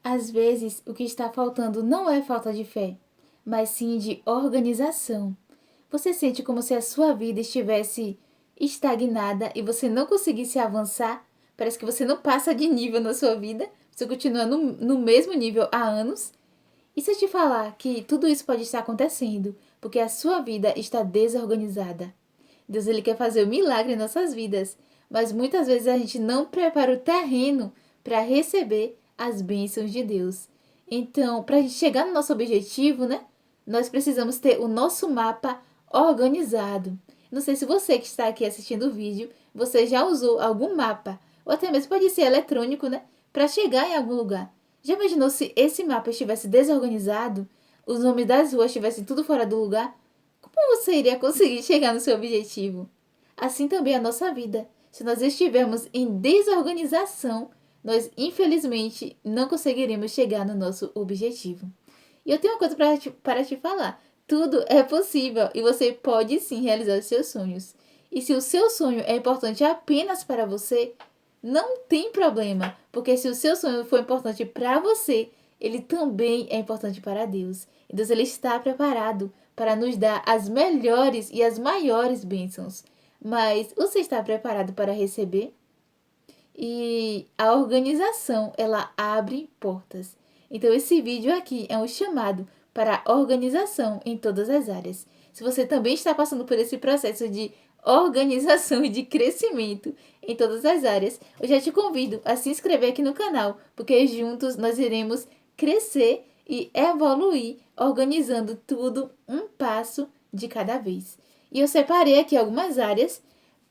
Às vezes, o que está faltando não é falta de fé, mas sim de organização. Você sente como se a sua vida estivesse estagnada e você não conseguisse avançar? Parece que você não passa de nível na sua vida, você continua no mesmo nível há anos. E se eu te falar que tudo isso pode estar acontecendo porque a sua vida está desorganizada? Deus ele quer fazer um milagre em nossas vidas, mas muitas vezes a gente não prepara o terreno para receber as bênçãos de Deus. Então, para a gente chegar no nosso objetivo, né? Nós precisamos ter o nosso mapa organizado. Não sei se você que está aqui assistindo o vídeo, você já usou algum mapa, ou até mesmo pode ser eletrônico, né? Para chegar em algum lugar. Já imaginou se esse mapa estivesse desorganizado, os nomes das ruas estivessem tudo fora do lugar? Como você iria conseguir chegar no seu objetivo? Assim também é a nossa vida. Se nós estivermos em desorganização, nós infelizmente não conseguiremos chegar no nosso objetivo. E eu tenho uma coisa para te falar. Tudo é possível e você pode sim realizar os seus sonhos. E se o seu sonho é importante apenas para você, não tem problema, porque se o seu sonho for importante para você, ele também é importante para Deus. E Deus ele está preparado para nos dar as melhores e as maiores bênçãos. Mas você está preparado para receber? E a organização, ela abre portas. Então esse vídeo aqui é um chamado para a organização em todas as áreas. Se você também está passando por esse processo de organização e de crescimento em todas as áreas, eu já te convido a se inscrever aqui no canal, porque juntos nós iremos crescer e evoluir, organizando tudo um passo de cada vez. E eu separei aqui algumas áreas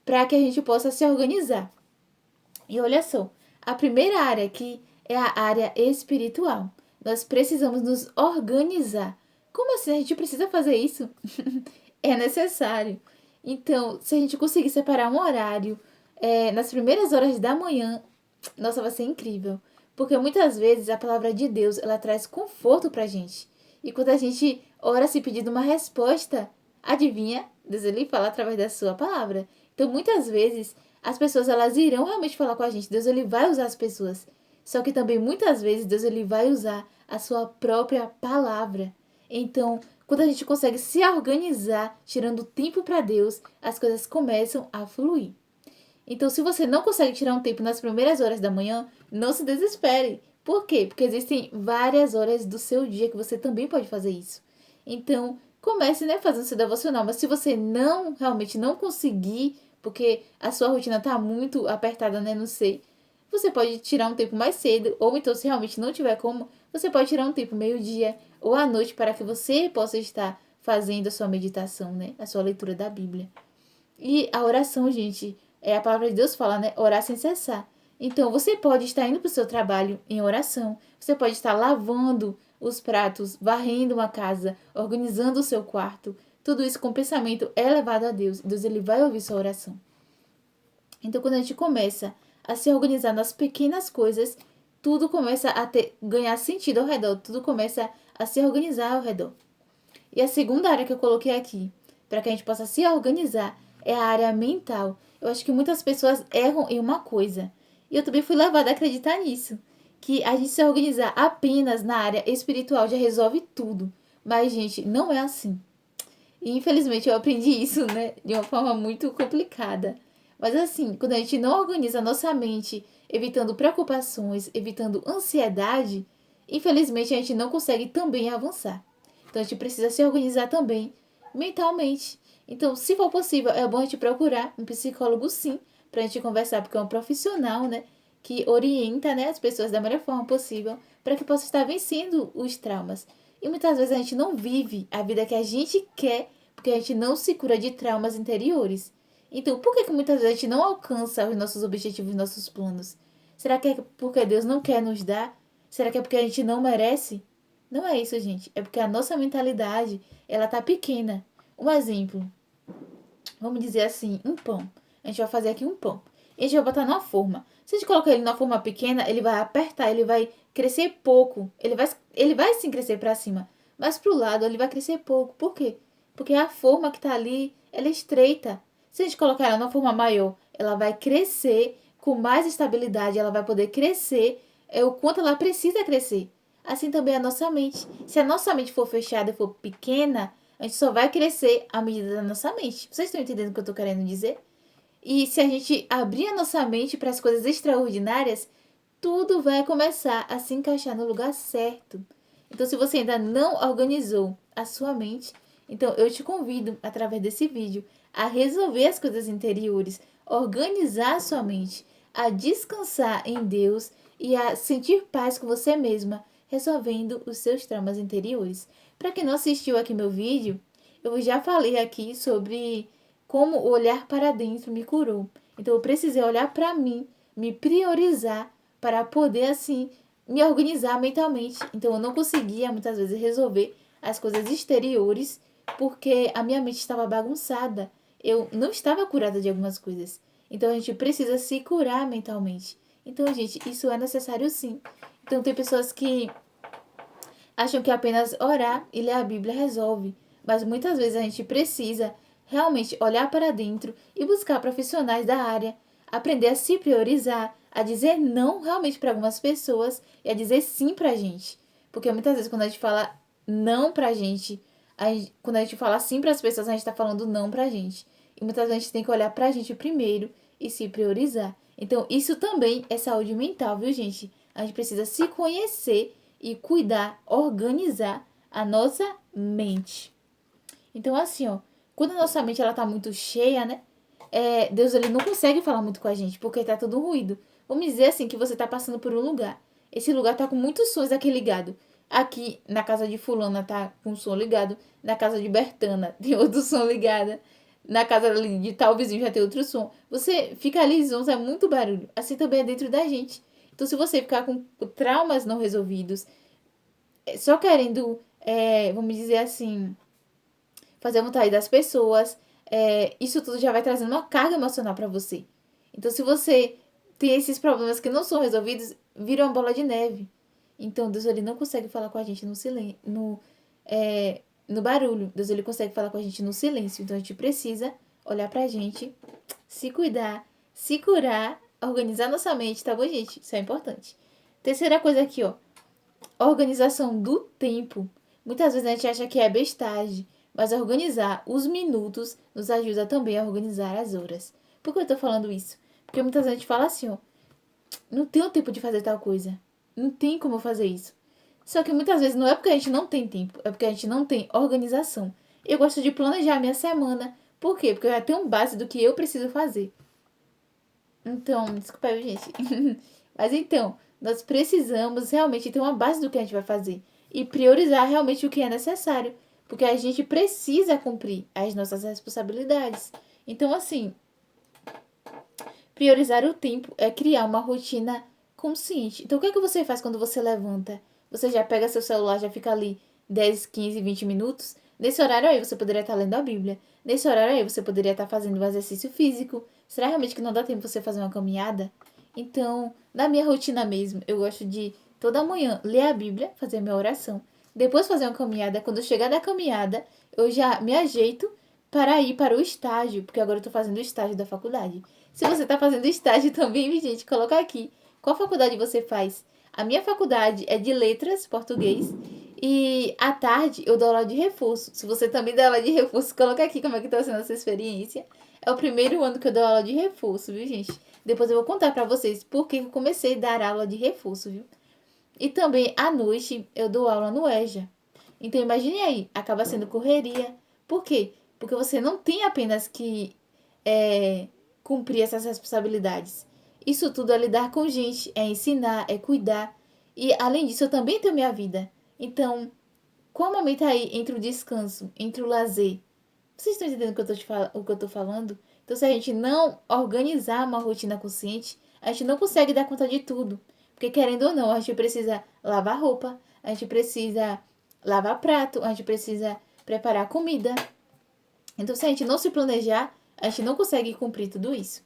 para que a gente possa se organizar. E olha só, a primeira área aqui é a área espiritual. Nós precisamos nos organizar. Como assim? A gente precisa fazer isso? É necessário. Então, se a gente conseguir separar um horário nas primeiras horas da manhã, nossa, vai ser incrível. Porque muitas vezes a palavra de Deus, ela traz conforto pra gente. E quando a gente ora se pedindo uma resposta, adivinha? Deus ele fala através da sua palavra. Então, muitas vezes, as pessoas elas irão realmente falar com a gente. Deus ele vai usar as pessoas. Só que também muitas vezes Deus ele vai usar a sua própria palavra. Então, quando a gente consegue se organizar, tirando tempo para Deus, as coisas começam a fluir. Então, se você não consegue tirar um tempo nas primeiras horas da manhã, não se desespere. Por quê? Porque existem várias horas do seu dia que você também pode fazer isso. Então, comece, né, fazendo seu devocional. Mas se você não, realmente não conseguir, porque a sua rotina tá muito apertada, né, não sei, você pode tirar um tempo mais cedo, ou então, se realmente não tiver como, você pode tirar um tempo meio-dia ou à noite para que você possa estar fazendo a sua meditação, né, a sua leitura da Bíblia. E a oração, gente, a palavra de Deus fala, né? Orar sem cessar. Então, você pode estar indo para o seu trabalho em oração. Você pode estar lavando os pratos, varrendo uma casa, organizando o seu quarto. Tudo isso com pensamento elevado a Deus. Deus ele vai ouvir sua oração. Então, quando a gente começa a se organizar nas pequenas coisas, tudo começa a ganhar sentido ao redor. Tudo começa a se organizar ao redor. E a segunda área que eu coloquei aqui, para que a gente possa se organizar, é a área mental. Eu acho que muitas pessoas erram em uma coisa. E eu também fui levada a acreditar nisso. Que a gente se organizar apenas na área espiritual já resolve tudo. Mas, gente, não é assim. E infelizmente eu aprendi isso, né? De uma forma muito complicada. Mas assim, quando a gente não organiza a nossa mente, evitando preocupações, evitando ansiedade, infelizmente a gente não consegue também avançar. Então a gente precisa se organizar também mentalmente. Então, se for possível, é bom a gente procurar um psicólogo sim, pra gente conversar, porque é um profissional, né? Que orienta, né, as pessoas da melhor forma possível para que possa estar vencendo os traumas. E muitas vezes a gente não vive a vida que a gente quer porque a gente não se cura de traumas interiores. Então, por que muitas vezes a gente não alcança os nossos objetivos, os nossos planos? Será que é porque Deus não quer nos dar? Será que é porque a gente não merece? Não é isso, gente. É porque a nossa mentalidade, ela tá pequena. Um exemplo, vamos dizer assim, um pão. A gente vai fazer aqui um pão. E a gente vai botar numa forma. Se a gente colocar ele numa forma pequena, ele vai apertar, ele vai crescer pouco. Ele vai sim crescer para cima. Mas pro lado ele vai crescer pouco. Por quê? Porque a forma que tá ali, ela é estreita. Se a gente colocar ela numa forma maior, ela vai crescer com mais estabilidade, ela vai poder crescer é o quanto ela precisa crescer. Assim também a nossa mente. Se a nossa mente for fechada e for pequena, a gente só vai crescer à medida da nossa mente. Vocês estão entendendo o que eu estou querendo dizer? E se a gente abrir a nossa mente para as coisas extraordinárias, tudo vai começar a se encaixar no lugar certo. Então, se você ainda não organizou a sua mente, então eu te convido, através desse vídeo, a resolver as coisas interiores, organizar a sua mente, a descansar em Deus e a sentir paz com você mesma, resolvendo os seus traumas interiores. Para quem não assistiu aqui meu vídeo, eu já falei aqui sobre como o olhar para dentro me curou. Então eu precisei olhar para mim, me priorizar para poder assim me organizar mentalmente. Então eu não conseguia muitas vezes resolver as coisas exteriores porque a minha mente estava bagunçada. Eu não estava curada de algumas coisas. Então a gente precisa se curar mentalmente. Então, gente, isso é necessário sim. Então tem pessoas que acham que apenas orar e ler a Bíblia resolve, mas muitas vezes a gente precisa realmente olhar para dentro e buscar profissionais da área, aprender a se priorizar, a dizer não realmente para algumas pessoas e a dizer sim para a gente. Porque muitas vezes quando a gente fala não para a gente, quando a gente fala sim para as pessoas, a gente está falando não para a gente. E muitas vezes a gente tem que olhar para a gente primeiro e se priorizar. Então, isso também é saúde mental, viu, gente? A gente precisa se conhecer e cuidar, organizar a nossa mente. Então, assim, ó, quando a nossa mente ela tá muito cheia, né? Deus ele não consegue falar muito com a gente, porque tá tudo ruído. Vamos dizer assim que você tá passando por um lugar. Esse lugar tá com muitos sons aqui ligado. Aqui na casa de fulana tá com o som ligado. Na casa de Bertana tem outro som ligado. Na casa ali de tal vizinho já tem outro som. Você fica ali, zonza, é muito barulho. Assim também é dentro da gente. Então, se você ficar com traumas não resolvidos, só querendo, vamos dizer assim, fazer a vontade das pessoas, isso tudo já vai trazendo uma carga emocional para você. Então, se você tem esses problemas que não são resolvidos, vira uma bola de neve. Então, Deus ele não consegue falar com a gente no silêncio, no barulho. Deus ele consegue falar com a gente no silêncio. Então, a gente precisa olhar pra gente, se cuidar, se curar, organizar nossa mente, tá bom, gente? Isso é importante. Terceira coisa aqui, ó. Organização do tempo. Muitas vezes a gente acha que é bestagem, mas organizar os minutos nos ajuda também a organizar as horas. Por que eu tô falando isso? Porque muitas vezes a gente fala assim, ó, não tenho tempo de fazer tal coisa. Não tem como fazer isso. Só que muitas vezes não é porque a gente não tem tempo, é porque a gente não tem organização. Eu gosto de planejar a minha semana. Por quê? Porque eu já tenho base do que eu preciso fazer. Então, desculpa aí, gente. Mas então, nós precisamos realmente ter uma base do que a gente vai fazer e priorizar realmente o que é necessário, porque a gente precisa cumprir as nossas responsabilidades. Então, assim, priorizar o tempo é criar uma rotina consciente. Então, o que é que você faz quando você levanta? Você já pega seu celular, já fica ali 10, 15, 20 minutos? Nesse horário aí você poderia estar lendo a Bíblia. Nesse horário aí você poderia estar fazendo um exercício físico. Será realmente que não dá tempo você fazer uma caminhada? Então, na minha rotina mesmo, eu gosto de toda manhã ler a Bíblia, fazer a minha oração. Depois fazer uma caminhada. Quando eu chegar da caminhada, eu já me ajeito para ir para o estágio, porque agora eu estou fazendo o estágio da faculdade. Se você está fazendo estágio também, gente, coloca aqui. Qual faculdade você faz? A minha faculdade é de letras, português. E à tarde eu dou aula de reforço. Se você também dá aula de reforço, coloca aqui como é que está sendo essa experiência. É o primeiro ano que eu dou aula de reforço, viu, gente? Depois eu vou contar para vocês por que eu comecei a dar aula de reforço, viu? E também à noite eu dou aula no EJA. Então imagine aí, acaba sendo correria. Por quê? Porque você não tem apenas que cumprir essas responsabilidades. Isso tudo é lidar com gente, é ensinar, é cuidar. E além disso, eu também tenho minha vida. Então, qual o momento aí entre o descanso, entre o lazer? Vocês estão entendendo o que eu tô falando? Então, se a gente não organizar uma rotina consciente, a gente não consegue dar conta de tudo. Porque, querendo ou não, a gente precisa lavar roupa, a gente precisa lavar prato, a gente precisa preparar comida. Então, se a gente não se planejar, a gente não consegue cumprir tudo isso.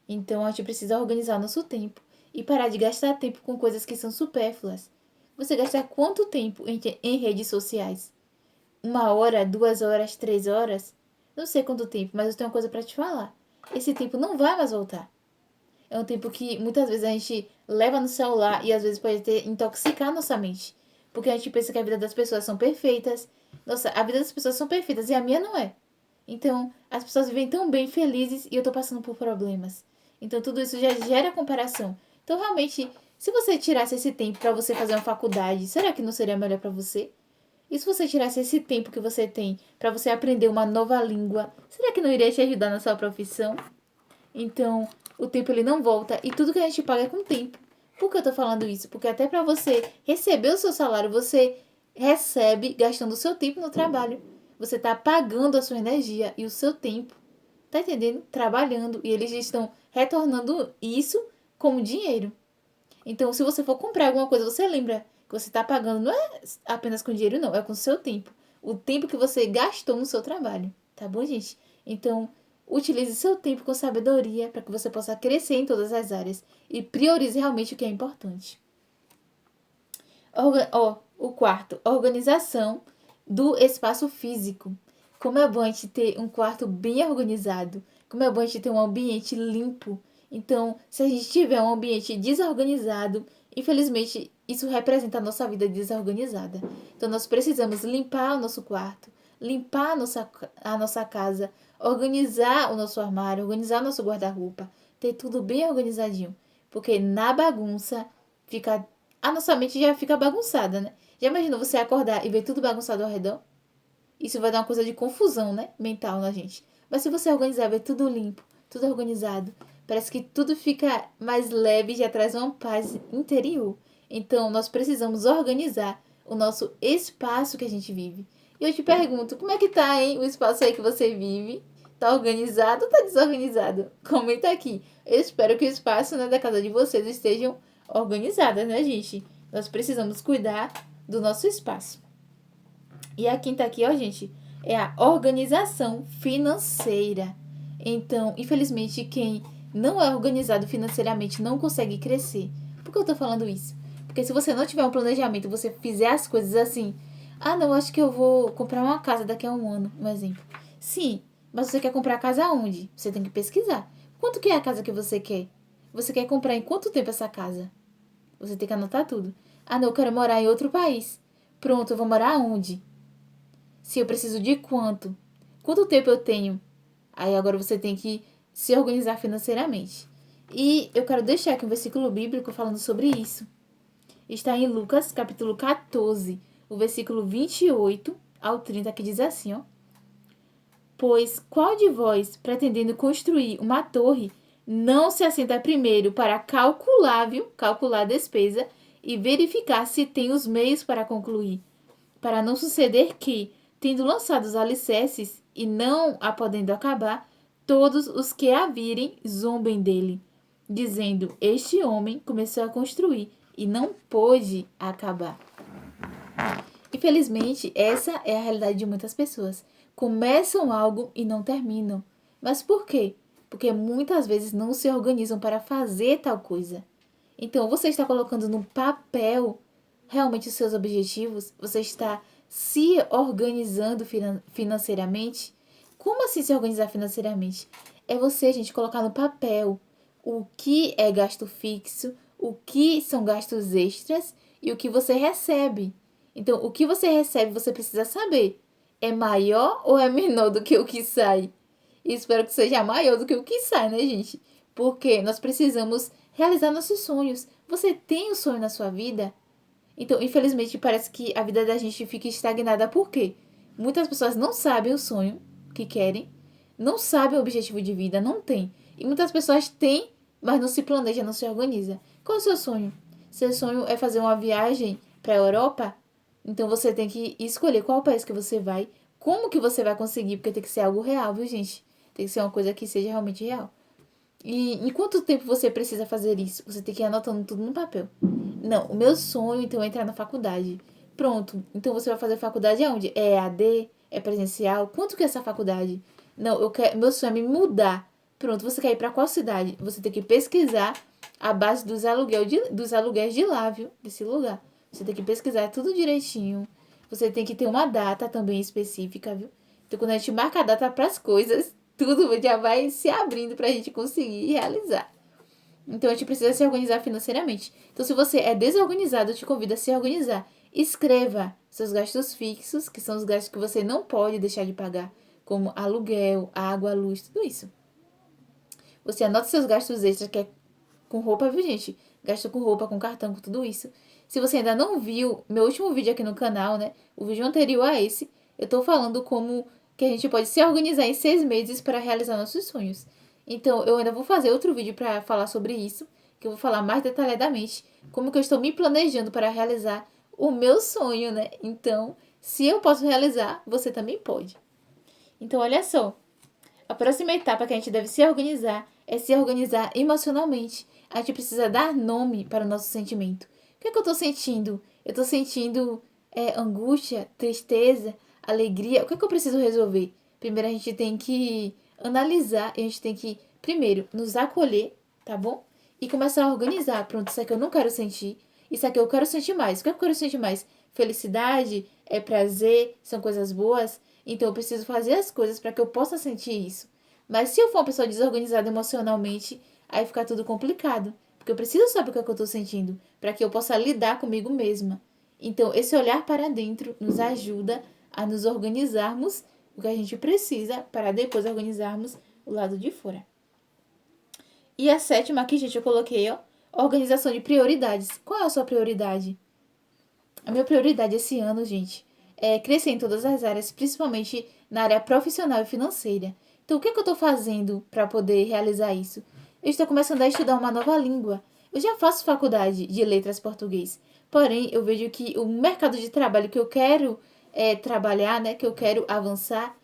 Então, a gente precisa organizar nosso tempo e parar de gastar tempo com coisas que são supérfluas. Você gasta quanto tempo em redes sociais? 1 hora, 2 horas, 3 horas? Não sei quanto tempo, mas eu tenho uma coisa para te falar. Esse tempo não vai mais voltar. É um tempo que muitas vezes a gente leva no celular e às vezes pode até intoxicar nossa mente. Porque a gente pensa que a vida das pessoas são perfeitas. Nossa, a vida das pessoas são perfeitas e a minha não é. Então, as pessoas vivem tão bem, felizes, e eu tô passando por problemas. Então, tudo isso já gera comparação. Então, realmente, se você tirasse esse tempo para você fazer uma faculdade, será que não seria melhor para você? E se você tirasse esse tempo que você tem para você aprender uma nova língua, será que não iria te ajudar na sua profissão? Então, o tempo ele não volta e tudo que a gente paga é com tempo. Por que eu tô falando isso? Porque até para você receber o seu salário, você recebe gastando o seu tempo no trabalho. Você tá pagando a sua energia e o seu tempo. Tá entendendo? Trabalhando. E eles estão retornando isso como dinheiro. Então, se você for comprar alguma coisa, você lembra que você tá pagando não é apenas com dinheiro, não. É com o seu tempo. O tempo que você gastou no seu trabalho. Tá bom, gente? Então, utilize seu tempo com sabedoria para que você possa crescer em todas as áreas. E priorize realmente o que é importante. O quarto, organização do espaço físico. Como é bom a gente ter um quarto bem organizado. Como é bom a gente ter um ambiente limpo. Então, se a gente tiver um ambiente desorganizado, infelizmente, isso representa a nossa vida desorganizada. Então, nós precisamos limpar o nosso quarto, limpar a nossa casa, organizar o nosso armário, organizar o nosso guarda-roupa, ter tudo bem organizadinho. Porque na bagunça fica a nossa mente já fica bagunçada, né? Já imaginou você acordar e ver tudo bagunçado ao redor? Isso vai dar uma coisa de confusão, né? Mental na gente. Mas se você organizar, ver tudo limpo, tudo organizado, parece que tudo fica mais leve e já traz uma paz interior. Então, nós precisamos organizar o nosso espaço que a gente vive. E eu te pergunto, como é que tá, hein, o espaço aí que você vive? Tá organizado ou tá desorganizado? Comenta aqui. Eu espero que o espaço, né, da casa de vocês estejam organizadas, né, gente? Nós precisamos cuidar do nosso espaço. E a quinta aqui, ó, gente, é a organização financeira. Então, infelizmente, quem não é organizado financeiramente não consegue crescer. Por que eu tô falando isso? Porque se você não tiver um planejamento, você fizer as coisas assim, ah, não, acho que eu vou comprar uma casa daqui a um ano, um exemplo. Sim, mas você quer comprar a casa onde? Você tem que pesquisar. Quanto que é a casa que você quer? Você quer comprar em quanto tempo essa casa? Você tem que anotar tudo. Ah, não, eu quero morar em outro país. Pronto, eu vou morar onde? Se eu preciso de quanto? Quanto tempo eu tenho? Aí agora você tem que se organizar financeiramente. E eu quero deixar aqui um versículo bíblico falando sobre isso. Está em Lucas, capítulo 14, o versículo 28 ao 30, que diz assim, ó. Pois qual de vós, pretendendo construir uma torre, não se assenta primeiro para calcular, viu? Calcular a despesa e verificar se tem os meios para concluir, para não suceder que, tendo lançado os alicerces e não a podendo acabar, todos os que a virem zombem dele, dizendo: Este homem começou a construir e não pôde acabar. Infelizmente, essa é a realidade de muitas pessoas. Começam algo e não terminam. Mas por quê? Porque muitas vezes não se organizam para fazer tal coisa. Então, você está colocando no papel realmente os seus objetivos? Você está se organizando financeiramente? Como assim se organizar financeiramente? É você, gente, colocar no papel o que é gasto fixo, o que são gastos extras e o que você recebe. Então, o que você recebe, você precisa saber. É maior ou é menor do que o que sai? E espero que seja maior do que o que sai, né, gente? Porque nós precisamos realizar nossos sonhos. Você tem um sonho na sua vida? Então, infelizmente, parece que a vida da gente fica estagnada. Por quê? Muitas pessoas não sabem o sonho que querem, não sabem o objetivo de vida, não tem. E muitas pessoas têm, mas não se planeja, não se organiza. Qual é o seu sonho? Seu sonho é fazer uma viagem para a Europa? Então você tem que escolher qual país que você vai, como que você vai conseguir, porque tem que ser algo real, viu, gente? Tem que ser uma coisa que seja realmente real. E em quanto tempo você precisa fazer isso? Você tem que ir anotando tudo no papel. Não, o meu sonho, então, é entrar na faculdade. Pronto, então você vai fazer faculdade aonde? É EAD? É presencial? Quanto que é essa faculdade? Não, meu sonho é me mudar. Pronto, você quer ir para qual cidade? Você tem que pesquisar a base dos aluguéis de lá, viu? Desse lugar. Você tem que pesquisar tudo direitinho. Você tem que ter uma data também específica, viu? Então, quando a gente marca a data para as coisas, tudo já vai se abrindo para a gente conseguir realizar. Então, a gente precisa se organizar financeiramente. Então, se você é desorganizado, eu te convido a se organizar. Escreva seus gastos fixos, que são os gastos que você não pode deixar de pagar, como aluguel, água, luz, tudo isso. Você anota seus gastos extras, que é com roupa, viu, gente? Gasto com roupa, com cartão, com tudo isso. Se você ainda não viu meu último vídeo aqui no canal, né? O vídeo anterior a esse, eu tô falando como que a gente pode se organizar em 6 meses para realizar nossos sonhos. Então, eu ainda vou fazer outro vídeo para falar sobre isso, que eu vou falar mais detalhadamente como que eu estou me planejando para realizar o meu sonho, né? Então, se eu posso realizar, você também pode. Então, olha só. A próxima etapa que a gente deve se organizar é se organizar emocionalmente. A gente precisa dar nome para o nosso sentimento. O que é que eu estou sentindo? Eu estou sentindo angústia, tristeza, alegria. O que é que eu preciso resolver? Primeiro a gente tem que analisar, a gente tem que, primeiro, nos acolher, tá bom? E começar a organizar. Pronto, isso aqui eu não quero sentir. Isso aqui eu quero sentir mais. O que é que eu quero sentir mais? Felicidade, prazer, são coisas boas. Então eu preciso fazer as coisas para que eu possa sentir isso. Mas se eu for uma pessoa desorganizada emocionalmente, aí fica tudo complicado. Porque eu preciso saber o que é que eu estou sentindo, para que eu possa lidar comigo mesma. Então, esse olhar para dentro nos ajuda a nos organizarmos o que a gente precisa para depois organizarmos o lado de fora. E a sétima aqui, gente, eu coloquei, ó, organização de prioridades. Qual é a sua prioridade? A minha prioridade esse ano, gente, é crescer em todas as áreas, principalmente na área profissional e financeira. Então, o que é que eu estou fazendo para poder realizar isso? Eu estou começando a estudar uma nova língua. Eu já faço faculdade de letras português, porém, eu vejo que o mercado de trabalho que eu quero trabalhar, né, que eu quero avançar,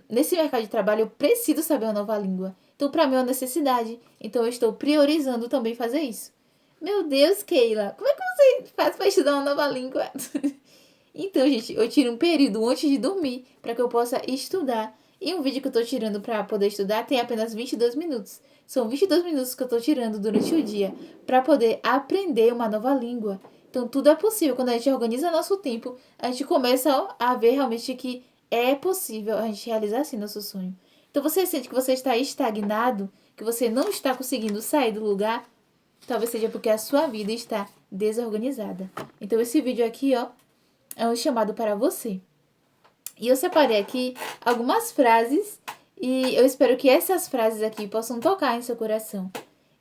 nesse mercado de trabalho, eu preciso saber uma nova língua. Então, para mim é uma necessidade. Então, eu estou priorizando também fazer isso. Meu Deus, Keila, como é que você faz para estudar uma nova língua? Então, gente, eu tiro um período antes de dormir para que eu possa estudar. E um vídeo que eu tô tirando para poder estudar tem apenas 22 minutos. São 22 minutos que eu tô tirando durante o dia para poder aprender uma nova língua. Então, tudo é possível. Quando a gente organiza nosso tempo, a gente começa a ver realmente que é possível a gente realizar assim nosso sonho. Então, você sente que você está estagnado, que você não está conseguindo sair do lugar, talvez seja porque a sua vida está desorganizada. Então, esse vídeo aqui, ó, é um chamado para você. E eu separei aqui algumas frases e eu espero que essas frases aqui possam tocar em seu coração.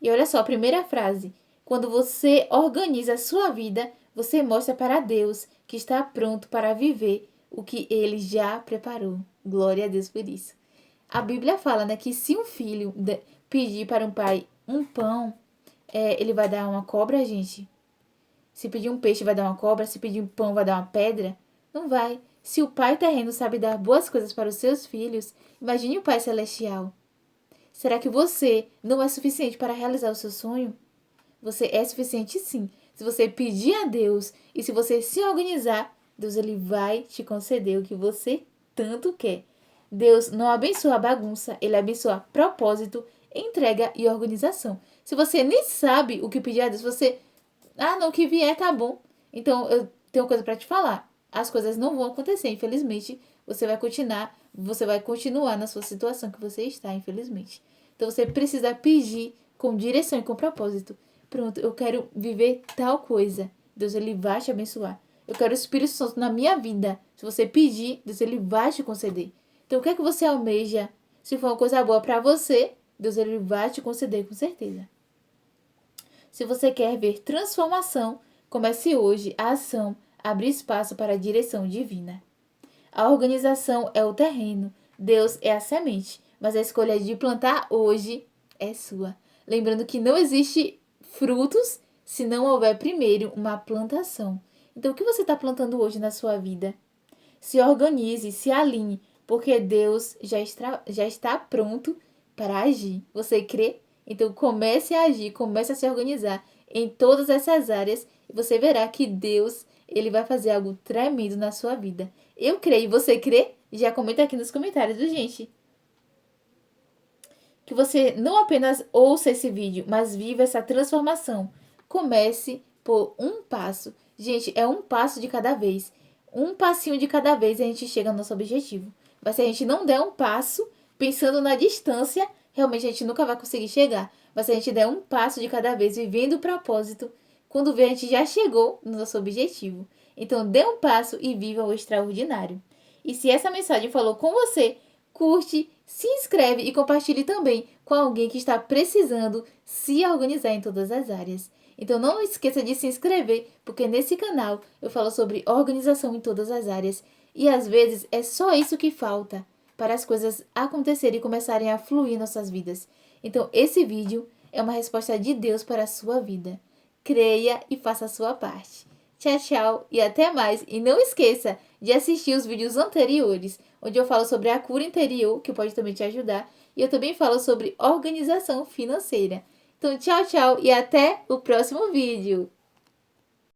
E olha só, a primeira frase. Quando você organiza a sua vida, você mostra para Deus que está pronto para viver o que Ele já preparou. Glória a Deus por isso. A Bíblia fala, né, que se um filho pedir para um pai um pão, ele vai dar uma cobra, gente? Se pedir um peixe, vai dar uma cobra? Se pedir um pão, vai dar uma pedra? Não vai. Se o Pai terreno sabe dar boas coisas para os seus filhos, imagine o Pai celestial. Será que você não é suficiente para realizar o seu sonho? Você é suficiente sim. Se você pedir a Deus e se você se organizar, Deus ele vai te conceder o que você tanto quer. Deus não abençoa a bagunça, ele abençoa propósito, entrega e organização. Se você nem sabe o que pedir a Deus, você não, o que vier tá bom. Então, eu tenho uma coisa pra te falar. As coisas não vão acontecer, infelizmente. Você vai continuar na sua situação que você está, infelizmente. Então, você precisa pedir com direção e com propósito. Pronto, eu quero viver tal coisa. Deus, ele vai te abençoar. Eu quero o Espírito Santo na minha vida. Se você pedir, Deus, ele vai te conceder. Então, o que é que você almeja? Se for uma coisa boa pra você, Deus, ele vai te conceder com certeza. Se você quer ver transformação, comece hoje a ação, abre espaço para a direção divina. A organização é o terreno, Deus é a semente, mas a escolha de plantar hoje é sua. Lembrando que não existe frutos se não houver primeiro uma plantação. Então, o que você está plantando hoje na sua vida? Se organize, se alinhe, porque Deus já está pronto para agir. Você crê? Então comece a agir, comece a se organizar em todas essas áreas e você verá que Deus ele vai fazer algo tremendo na sua vida. Eu creio, você crê? Já comenta aqui nos comentários, viu, gente? Que você não apenas ouça esse vídeo, mas viva essa transformação. Comece por um passo. Gente, é um passo de cada vez. Um passinho de cada vez a gente chega ao nosso objetivo. Mas se a gente não der um passo, pensando na distância, realmente a gente nunca vai conseguir chegar. Mas se a gente der um passo de cada vez, vivendo o propósito, quando vê, a gente já chegou no nosso objetivo. Então, dê um passo e viva o extraordinário. E se essa mensagem falou com você, curte, se inscreve e compartilhe também com alguém que está precisando se organizar em todas as áreas. Então não esqueça de se inscrever, porque nesse canal eu falo sobre organização em todas as áreas. E às vezes é só isso que falta para as coisas acontecerem e começarem a fluir em nossas vidas. Então esse vídeo é uma resposta de Deus para a sua vida. Creia e faça a sua parte. Tchau, tchau e até mais. E não esqueça de assistir os vídeos anteriores, onde eu falo sobre a cura interior, que pode também te ajudar. E eu também falo sobre organização financeira. Então, tchau, tchau e até o próximo vídeo.